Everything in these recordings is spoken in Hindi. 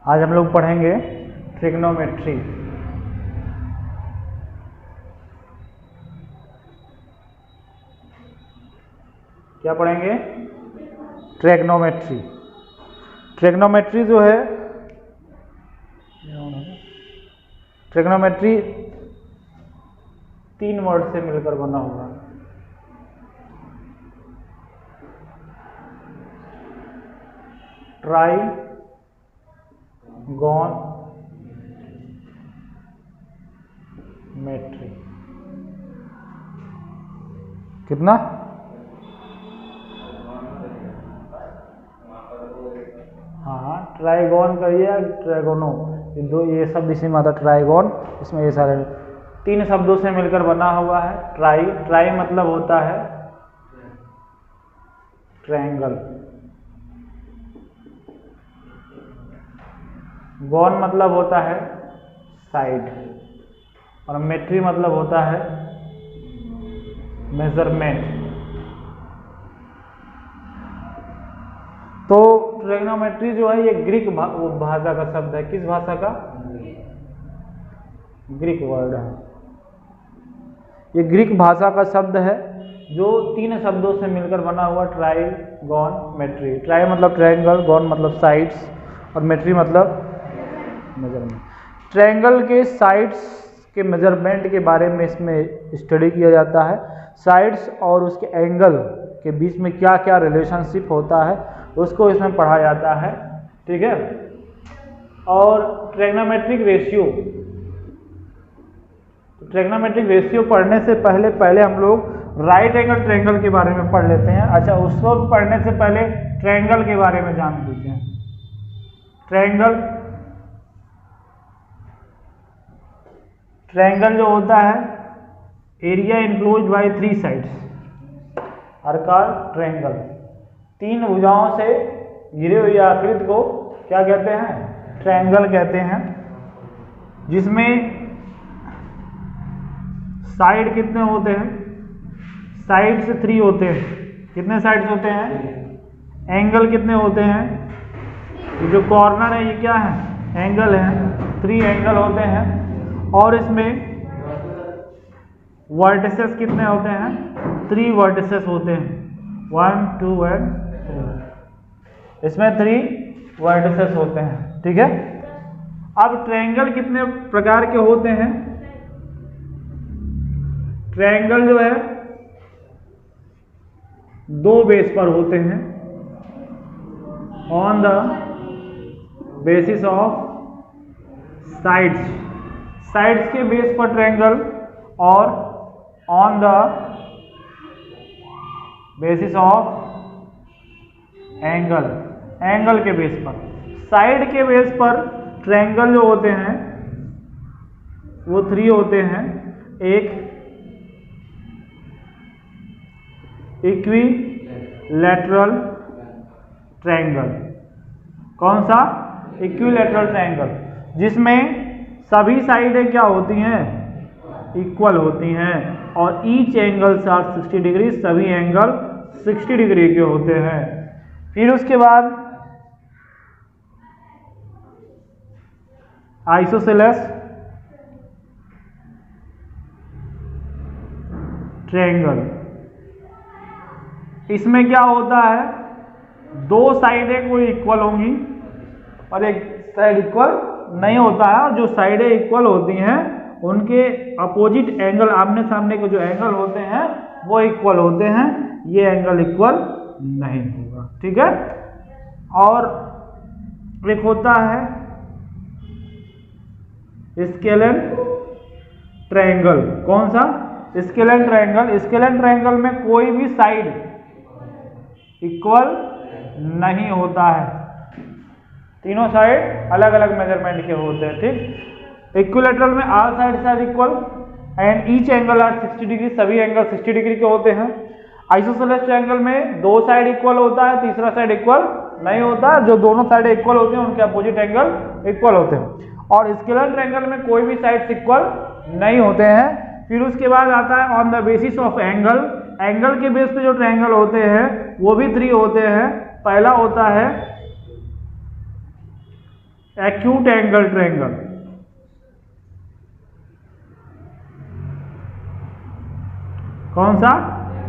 आज हम लोग पढ़ेंगे ट्रिग्नोमेट्री। क्या पढ़ेंगे? ट्रिग्नोमेट्री। ट्रिग्नोमेट्री जो है, ट्रिग्नोमेट्री 3 वर्ड से मिलकर बना हुआ है। Trigonometry. कितना? हाँ, ट्राइगोन करिए या ट्राइगोनो, ये शब्द इसी में आता है। ट्राइगोन, इसमें ये सारे 3 शब्दों से मिलकर बना हुआ है। ट्राई मतलब होता है ट्रायंगल, गॉन मतलब होता है साइड, और मेट्री मतलब होता है मेजरमेंट। तो ट्रिग्नोमेट्री जो है ये ग्रीक भाषा का शब्द है। किस भाषा का? ग्रीक वर्ड है। ये ग्रीक भाषा का शब्द है जो 3 शब्दों से मिलकर बना हुआ। Trigonometry. ट्राई मतलब ट्रायंगल, गॉन मतलब साइड्स, और मेट्री मतलब मेजरमेंट। ट्रायंगल के साइड्स के मेजरमेंट के बारे में इसमें स्टडी किया जाता है। साइड्स और उसके एंगल के बीच में क्या क्या रिलेशनशिप होता है उसको इसमें पढ़ा जाता है। ठीक है। और ट्रिग्नोमेट्रिक रेशियो, ट्रिग्नोमेट्रिक रेशियो पढ़ने से पहले हम लोग राइट एंगल ट्रायंगल के बारे में पढ़ लेते हैं। अच्छा, उसको पढ़ने से पहले ट्रायंगल के बारे में जान लेते हैं। ट्रायंगल जो होता है, area enclosed by 3 sides are called triangle. 3 भुजाओं से घिरे हुई आकृति को क्या कहते हैं? ट्रायंगल कहते हैं। जिसमें साइड कितने होते हैं? साइड से 3 होते हैं। कितने साइड्स होते हैं? एंगल कितने होते हैं? ये जो कॉर्नर है ये क्या है? एंगल है। 3 एंगल होते हैं। और इसमें वर्टिसेस कितने होते हैं? 3 वर्टिसेस होते हैं। 1 2 एंड 3। इसमें 3 वर्टिसेस होते हैं। ठीक है। अब ट्रायंगल कितने प्रकार के होते हैं? ट्रायंगल जो है 2 बेस पर होते हैं। On the basis of sides, sides के बेस पर ट्रायंगल, और on the basis of angle, angle के बेस पर। साइड के बेस पर ट्रायंगल जो होते हैं वो 3 होते हैं। एक इक्विलैटरल ट्रायंगल। कौन सा? इक्विलैटरल ट्रायंगल, जिसमें सभी साइडें क्या होती हैं? इक्वल होती हैं, और ईच एंगल्स आर 60 डिग्री, सभी एंगल 60 डिग्री के होते हैं। फिर उसके बाद आइसोसेलेस ट्रायंगल। इसमें क्या होता है? 2 साइडें कोई इक्वल होंगी और एक साइड इक्वल नहीं होता है, और जो साइडें इक्वल होती हैं उनके अपोजिट एंगल, आमने सामने के जो एंगल होते हैं वो इक्वल होते हैं। ये एंगल इक्वल नहीं होगा। ठीक है। और एक होता है स्केलेन ट्रायंगल। कौन सा? Scalene triangle. स्केलेन ट्रायंगल में कोई भी साइड इक्वल नहीं होता है। तीनों साइड अलग अलग मेजरमेंट के होते हैं। ठीक। इक्विलैटरल में all sides are equal and each angle are 60 degree, सभी एंगल 60 डिग्री के होते हैं। आइसोसेलेस ट्रायंगल में 2 साइड इक्वल होता है, तीसरा साइड इक्वल नहीं होता। जो दोनों साइड इक्वल होते हैं उनके अपोजिट एंगल इक्वल होते हैं। और स्केलर ट्रायंगल में कोई भी साइड्स इक्वल नहीं होते हैं। फिर उसके बाद आता है on the basis of angle. Angle के बेस पे जो ट्रायंगल होते हैं वो भी 3 होते हैं। पहला होता है एक्यूट एंगल ट्रायंगल। कौन सा?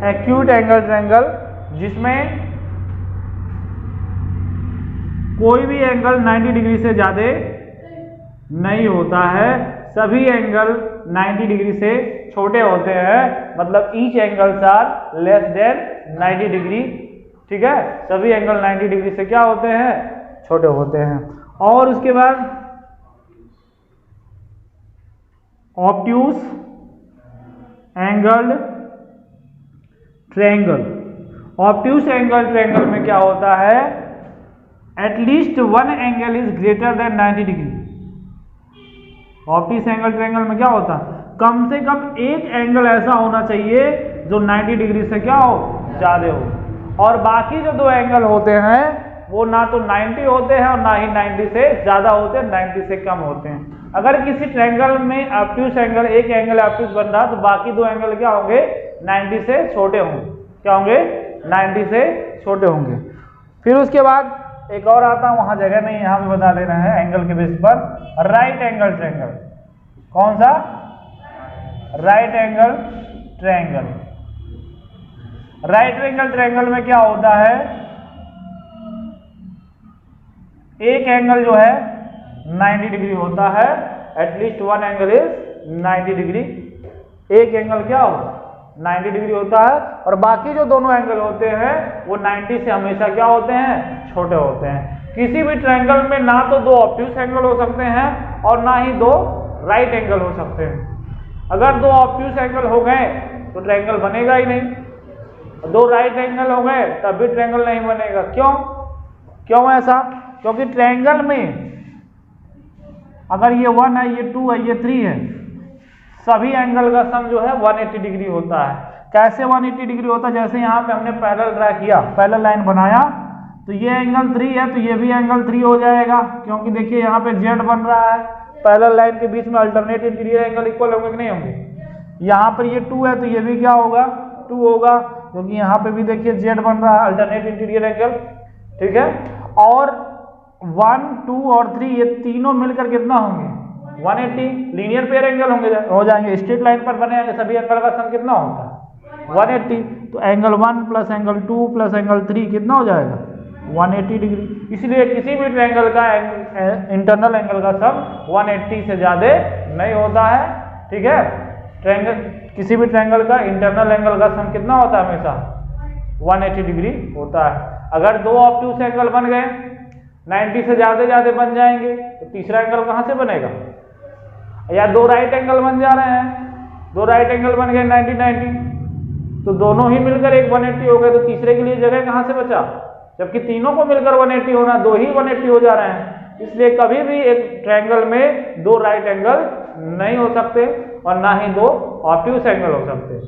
एक्यूट एंगल ट्रायंगल, जिसमें कोई भी एंगल 90 डिग्री से ज्यादा नहीं होता है, सभी एंगल 90 डिग्री से छोटे होते हैं, मतलब each angles are less than 90 degree. ठीक है, सभी एंगल 90 डिग्री से क्या होते हैं? छोटे होते हैं। और उसके बाद obtuse angle triangle. Obtuse angle triangle में क्या होता है? At least one angle is greater than 90 degree. Obtuse angle triangle में क्या होता है? कम से कम एक एंगल ऐसा होना चाहिए जो 90 डिग्री से क्या हो? ज्यादा हो। और बाकी जो दो एंगल होते हैं वो ना तो 90 होते हैं और ना ही 90 से ज्यादा होते हैं, 90 से कम होते हैं। अगर किसी ट्रायंगल में ऑब्ट्यूज एंगल, एक एंगल ऑब्ट्यूज बन रहा, तो बाकी दो एंगल क्या होंगे? 90 से छोटे होंगे। क्या होंगे? 90 से छोटे होंगे। फिर उसके बाद एक और आता है, वहां जगह नहीं, यहां भी बता दे रहे हैं एंगल के बेस पर। Right angle triangle. कौन सा? Right angle triangle. Right angle triangle में क्या होता है? एक एंगल जो है 90 डिग्री होता है, at least one angle is 90 degree. एक एंगल क्या हो? 90 डिग्री होता है, और बाकी जो दोनों एंगल होते हैं वो 90 से हमेशा क्या होते हैं? छोटे होते हैं। किसी भी ट्रायंगल में ना तो दो ऑब्ट्यूज एंगल हो सकते हैं और ना ही दो राइट एंगल हो सकते हैं। अगर दो ऑब्ट्यूज एंगल हो गए तो ट्रायंगल बनेगा ही नहीं, दो राइट एंगल हो गए तब भी ट्रायंगल नहीं बनेगा। क्यों? क्यों ऐसा? क्योंकि ट्रायंगल में अगर ये 1 है, ये 2 है, ये 3 है, सभी एंगल का सम जो है 180 डिग्री होता है। कैसे 180 डिग्री होता है? जैसे यहाँ पे हमने पैरेलल ड्रा किया, पैरेलल लाइन बनाया, तो ये एंगल 3 है तो ये भी एंगल 3 हो जाएगा, क्योंकि देखिए यहाँ पे जेड बन रहा है। पैरेलल लाइन के बीच में अल्टरनेट इंटीरियर एंगल इक्वल होंगे कि नहीं होंगे? यहाँ पर ये 2 है तो ये भी क्या होगा? 2 होगा, क्योंकि यहाँ पे भी देखिए जेड बन रहा है, अल्टरनेट इंटीरियर एंगल। ठीक है, और 1, 2 और 3 ये तीनों मिलकर कितना होंगे? 180। लीनियर पेयर एंगल होंगे, हो जाएंगे, स्ट्रेट लाइन पर बने हैं, सभी एंगल का सम कितना होता है? 180। तो angle 1 plus angle 2 plus angle 3 कितना हो जाएगा? 180 डिग्री। इसलिए किसी भी ट्रायंगल का इंटरनल एंगल का सम 180 से ज्यादा नहीं होता है। ठीक है, ट्रायंगल, किसी भी ट्रायंगल का इंटरनल एंगल का सम कितना होता है? हमेशा 180 डिग्री होता है। अगर दो ऑब्ट्यूज एंगल बन गए, 90 से ज्यादा बन जाएंगे, तो तीसरा एंगल कहां से बनेगा? या दो राइट एंगल बन जा रहे हैं, दो राइट एंगल बन गए 90-90, तो दोनों ही मिलकर एक 180 हो गए, तो तीसरे के लिए जगह कहां से बचा? जबकि तीनों को मिलकर 180 होना, दो ही 180 हो जा रहे हैं। इसलिए कभी भी एक ट्रायंगल में दो राइट एंगल नहीं हो सकते और ना ही दो ऑब्ट्यूज एंगल हो सकते।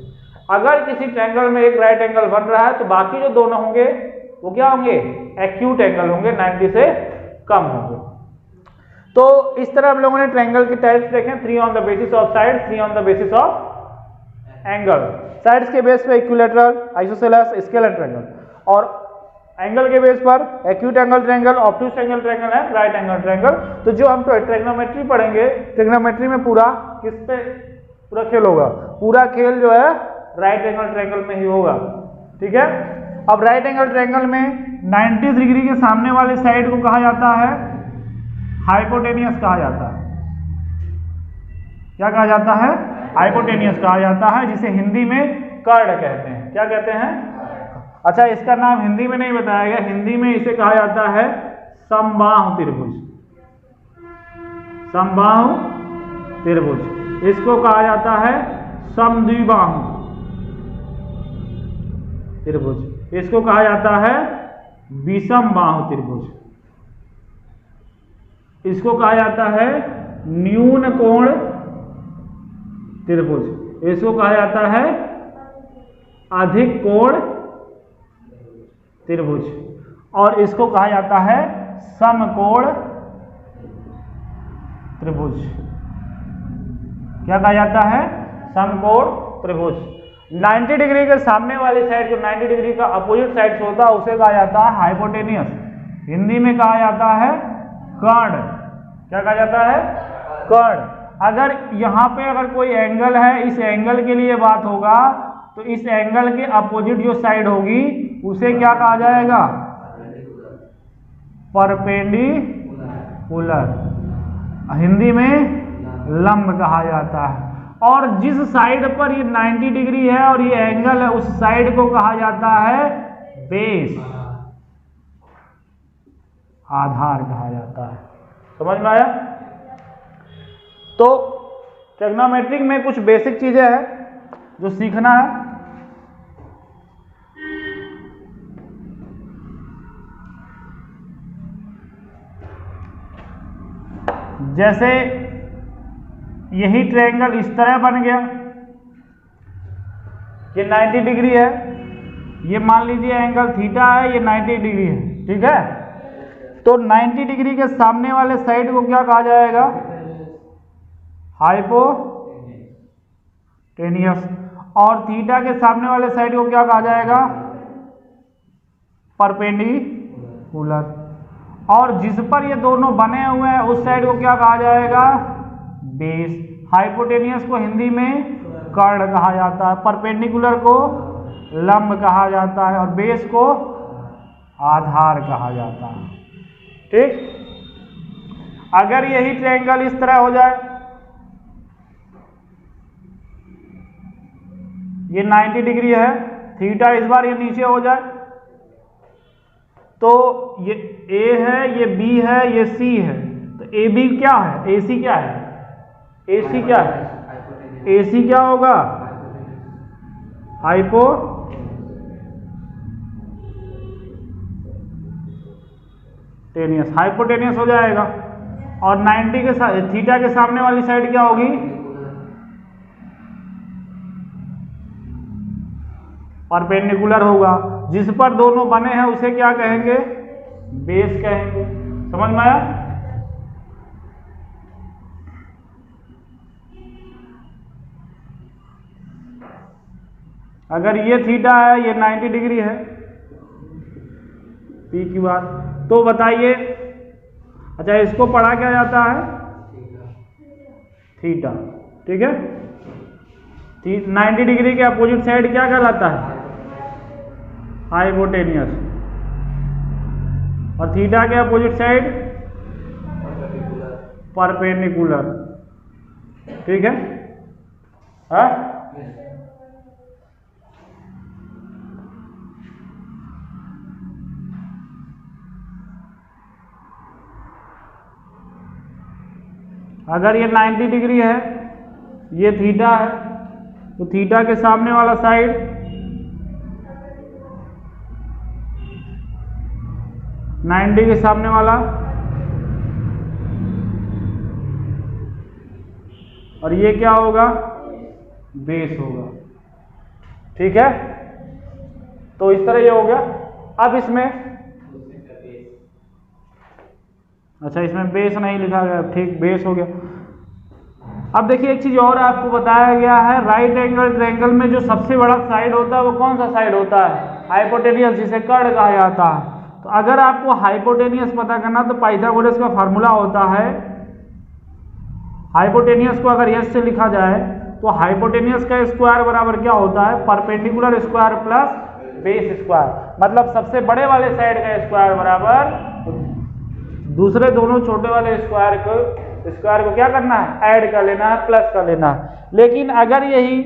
अगर किसी ट्रायंगल में एक राइट एंगल बन रहा है तो बाकी जो दोनों होंगे वो क्या होंगे? एक्यूट एंगल होंगे, 90 से कम होंगे। तो इस तरह हम लोगों ने ट्रायंगल के टाइप्स देखे, 3 on the basis of side, 3 on the basis of angle. Sides के बेस पे इक्विलैटरल, आइसोसेलेस, स्केलर ट्रायंगल, और एंगल के बेस पर acute angle triangle, obtuse angle triangle है, राइट एंगल ट्रायंगल। तो जो हम ट्रिग्नोमेट्री पढ़ेंगे, ट्रिग्नोमेट्री में पूरा किस पे पूरा खेल होगा? पूरा खेल जो है राइट एंगल ट्रायंगल में ही होगा। ठीक है, अब राइट एंगल ट्रायंगल में 90 डिग्री के सामने वाले साइड को कहा जाता है हाइपोटेनियस कहा जाता है। क्या कहा जाता है? हाइपोटेनियस कहा जाता है, जिसे हिंदी में कर्ड कहते हैं। क्या कहते हैं? अच्छा, इसका नाम हिंदी में नहीं बताया गया, हिंदी में इसे कहा जाता है समबाहु त्रिभुज। समबाहु त्रिभुज, इसको कहा जाता है समद्विबाहु त्रिभुज, इसको कहा जाता है विषम बाहु त्रिभुज, इसको कहा जाता है न्यून कोण त्रिभुज, इसको कहा जाता है अधिक कोण त्रिभुज, और इसको कहा जाता है समकोण त्रिभुज। क्या कहा जाता है? समकोण त्रिभुज। 90 डिग्री के सामने वाली साइड, जो 90 डिग्री का अपोजिट साइड होता है, उसे कहा जाता है हाइपोटेनियस। हिंदी में कहा जाता है कर्ड। क्या कहा जाता है? कर्ण। अगर यहाँ पे अगर कोई एंगल है, इस एंगल के लिए बात होगा तो इस एंगल के अपोजिट जो साइड होगी उसे क्या कहा जाएगा? परपेंडिकुलर, हिंदी में लंब कहा जाता है। और जिस साइड पर ये 90 डिग्री है और ये एंगल है उस साइड को कहा जाता है बेस, आधार कहा जाता है। समझ में आया? तो ट्रिग्नोमेट्रिक में कुछ बेसिक चीजें हैं जो सीखना है। जैसे यही ट्रायंगल इस तरह बन गया, ये 90 डिग्री है, ये मान लीजिए एंगल थीटा है, ये 90 डिग्री है, ठीक है। तो 90 डिग्री के सामने वाले साइड को क्या कहा जाएगा? हाइपोटेनियस। और थीटा के सामने वाले साइड को क्या कहा जाएगा? परपेंडिकुलर। और जिस पर ये दोनों बने हुए हैं उस साइड को क्या कहा जाएगा? बेस। हाइपोटेनियस को हिंदी में कर्ण कहा जाता है, परपेंडिकुलर को लंब कहा जाता है और बेस को आधार कहा जाता है। ठीक। अगर यही ट्रायंगल इस तरह हो जाए, ये 90 डिग्री है, थीटा इस बार ये नीचे हो जाए, तो ये ए है, ये बी है, ये सी है, तो ए बी क्या है? ए सी क्या है? ए सी क्या है? ए सी क्या होगा? हाइपोटेनियस, हाइपोटेनियस हो जाएगा। और 90 के साथ थीटा के सामने वाली साइड क्या होगी? परपेंडिकुलर होगा। जिस पर दोनों बने हैं उसे क्या कहेंगे? बेस कहेंगे। समझ में आया? अगर ये थीटा है, ये 90 डिग्री है, पी की बात, तो बताइए, अच्छा इसको पढ़ा क्या जाता है? थीटा। ठीक है। 90 डिग्री के अपोजिट साइड क्या कहलाता है? हाइपोटेनियस। और थीटा के अपोजिट साइड परपेंडिकुलर। ठीक है। हाँ? अगर ये 90 डिग्री है, ये थीटा है, तो थीटा के सामने वाला साइड नाइन्टी के सामने वाला, और ये क्या होगा? बेस होगा। ठीक है। तो इस तरह ये हो गया। अब इसमें, अच्छा इसमें बेस नहीं लिखा गया, ठीक, बेस हो गया। अब देखिए एक चीज और आपको बताया गया है, राइट एंगल ट्रायंगल में जो सबसे बड़ा साइड होता है वो कौन सा साइड होता है? हाइपोटेनियस, जिसे कर्ण कहा जाता है। तो अगर आपको हाइपोटेनियस पता करना तो पाइथागोरस का फार्मूला होता है, हाइपोटेनियस को अगर एस से लिखा जाए तो हाइपोटेनियस का स्क्वायर बराबर क्या होता है? Perpendicular square plus base square. मतलब सबसे बड़े वाले साइड का स्क्वायर बराबर दूसरे दोनों छोटे वाले स्क्वायर को क्या करना है? ऐड कर लेना है, प्लस कर लेना है। लेकिन अगर यही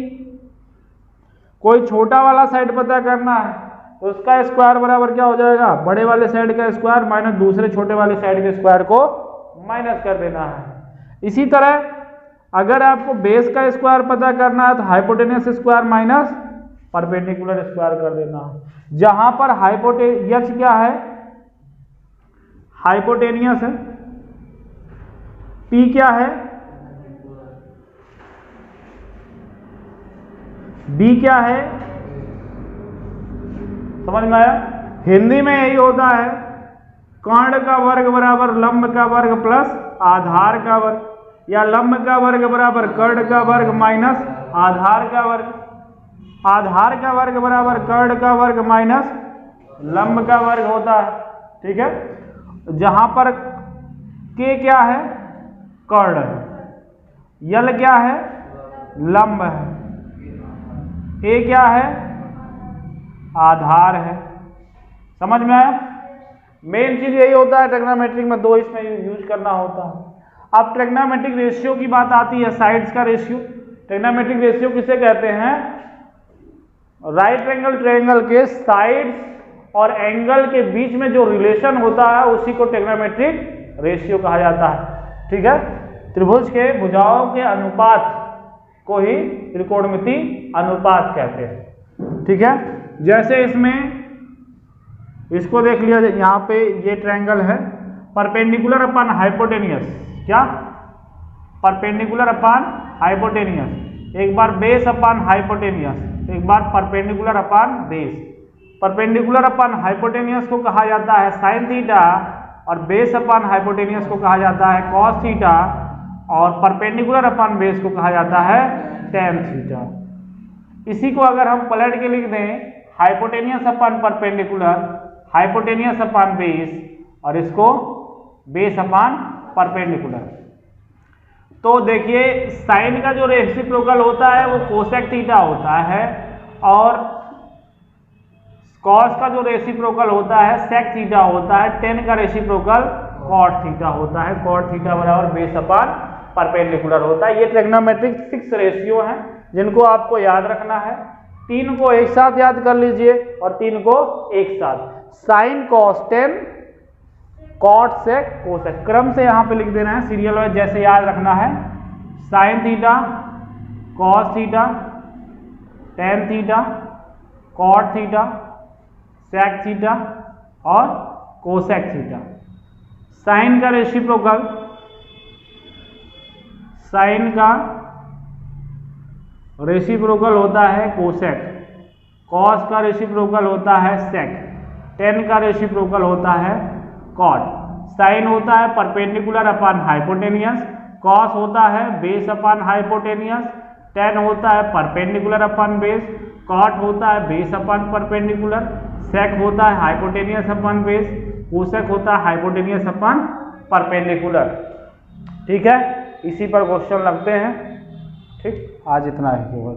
कोई छोटा वाला साइड पता करना है तो उसका स्क्वायर बराबर क्या हो जाएगा? बड़े वाले साइड का स्क्वायर माइनस दूसरे छोटे वाले साइड के स्क्वायर को माइनस कर देना है। इसी तरह अगर आपको बेस का स्क्वायर पता करना है तो hypotenuse square minus perpendicular square कर देना है। जहां पर हाइपोटेनियस क्या है? हाइपोटेनियस है, पी क्या है? बी क्या है? समझ में आया? हिंदी में यही होता है, कर्ण का वर्ग बराबर लंब का वर्ग प्लस आधार का वर्ग, या लंब का वर्ग बराबर कर्ण का वर्ग माइनस आधार का वर्ग, आधार का वर्ग बराबर कर्ण का वर्ग माइनस लंब का वर्ग होता है। ठीक है। जहां पर के क्या है? कर्ड है, यल क्या है, लंब है, ए क्या है, आधार है। समझ में आया? मेन चीज यही होता है ट्रिग्नोमेट्रिक में, दो इसमें यूज करना होता है। अब ट्रिग्नोमेट्रिक रेशियो की बात आती है, साइड्स का रेशियो। ट्रिग्नोमेट्रिक रेशियो किसे कहते हैं? राइट एंगल ट्रायंगल के साइड्स और एंगल के बीच में जो रिलेशन होता है उसी को ट्रिग्नोमेट्रिक रेशियो कहा जाता है। ठीक है, त्रिभुज के भुजाओं के अनुपात को ही त्रिकोणमिति अनुपात कहते हैं। ठीक है, जैसे इसमें इसको देख लिया, यहाँ पे ये ट्रायंगल है, परपेंडिकुलर अपॉन हाइपोटेनियस, क्या परपेंडिकुलर अपॉन हाइपोटेनियस, एक बार बेस अपॉन हाइपोटेनियस, एक बार perpendicular upon base. Perpendicular upon hypotenuse को कहा जाता है साइन थीटा और बेस अपॉन हाइपोटेनियस को कहा जाता है कॉस थीटा और परपेंडिकुलर अपॉन बेस को कहा जाता है टेन थीटा। इसी को अगर हम पलट के लिख दें hypotenuse upon perpendicular, hypotenuse upon base और इसको बेस अपॉन परपेंडिकुलर, तो देखिए साइन का जो रेसिप्रोकल होता है वो कोसेक थीटा होता है और कॉस का जो रेसिप्रोकल होता है सेक थीटा होता है, टेन का रेसिप्रोकल कॉट थीटा होता है, कॉट थीटा बराबर बेस अपॉन परपेंडिकुलर होता है। ये ट्रिग्नोमेट्रिक 6 रेशियो हैं जिनको आपको याद रखना है। 3 को एक साथ याद कर लीजिए और 3 को एक साथ, sine cos tan cot sec cosec, क्रम से यहाँ पे लिख देना है सीरियल वाइज, जैसे याद रखना है sine theta cos theta tan theta cot theta sec theta और कोसेक थीटा। साइन का रेसिप्रोकल, साइन का रेसिप्रोकल होता है कोसेक, कॉस का रेसिप्रोकल होता है सेक, टेन का रेसिप्रोकल होता है कॉट। साइन होता है परपेंडिकुलर अपॉन हाइपोटेनियस, कॉस होता है बेस अपॉन हाइपोटेनियस, टेन होता है परपेंडिकुलर अपॉन बेस, कॉट होता है बेस अपॉन परपेंडिकुलर, सेक होता है हाइपोटेनियस अपॉन बेस, कोसेक होता है हाइपोटेनियस अपॉन परपेंडिकुलर। ठीक है, इसी पर क्वेश्चन लगते हैं। ठीक, आज इतना है केवल।